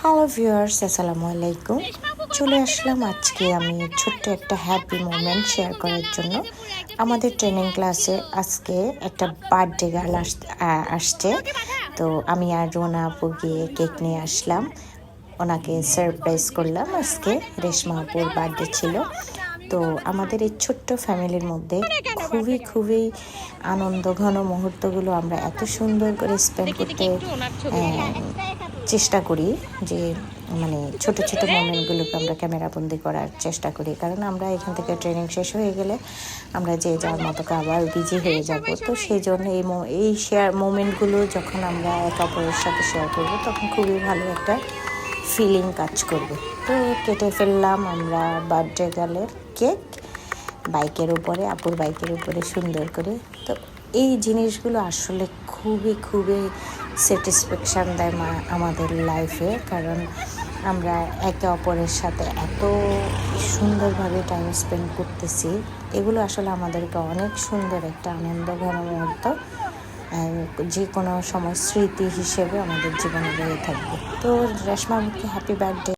Hello viewers, আসসালামু আলাইকুম। চলে আসলাম আজকে আমি ছোট্ট একটা হ্যাপি মোমেন্ট শেয়ার করার জন্য। আমাদের ট্রেনিং ক্লাসে আজকে একটা বার্থডে গার্ল আসছে। তো আমি আর রোনা আপু গিয়ে কেক নিয়ে আসলাম, ওনাকে সারপ্রাইজ করলাম। আজকে রেশমা আপুর বার্থডে ছিল। তো আমাদের এই ছোট্ট ফ্যামিলির মধ্যে খুবই খুবই আনন্দঘন মুহূর্তগুলো আমরা এত সুন্দর করে স্পেন্ড করতে চেষ্টা করি যে মানে ছোট ছোট মোমেন্টগুলোকে আমরা ক্যামেরাবন্দি করার চেষ্টা করি, কারণ আমরা এখান থেকে ট্রেনিং শেষ হয়ে গেলে আমরা যে যার মতো আবার বিজি হয়ে যাব। তো সেই জন্য এই শেয়ার মোমেন্টগুলো যখন আমরা একে অপরের সাথে শেয়ার করব তখন খুবই ভালো একটা ফিলিং কাজ করবে। তো কেটে ফেললাম আমরা বার্থডে গার্লের কেক বাইকের উপরে, আপুর বাইকের উপরে সুন্দর করে। তো এই জিনিসগুলো আসলে খুবই খুবই স্যাটিসফ্যাকশান দেয় আমাদের লাইফে, কারণ আমরা একে অপরের সাথে এত সুন্দরভাবে টাইম স্পেন্ড করতেছি। এগুলো আসলে আমাদেরকে অনেক সুন্দর একটা আনন্দঘন মুহূর্ত যে কোনো সময় স্মৃতি হিসেবে আমাদের জীবনে রয়ে থাকবে। তো রেশমা আপুকে হ্যাপি বার্থডে।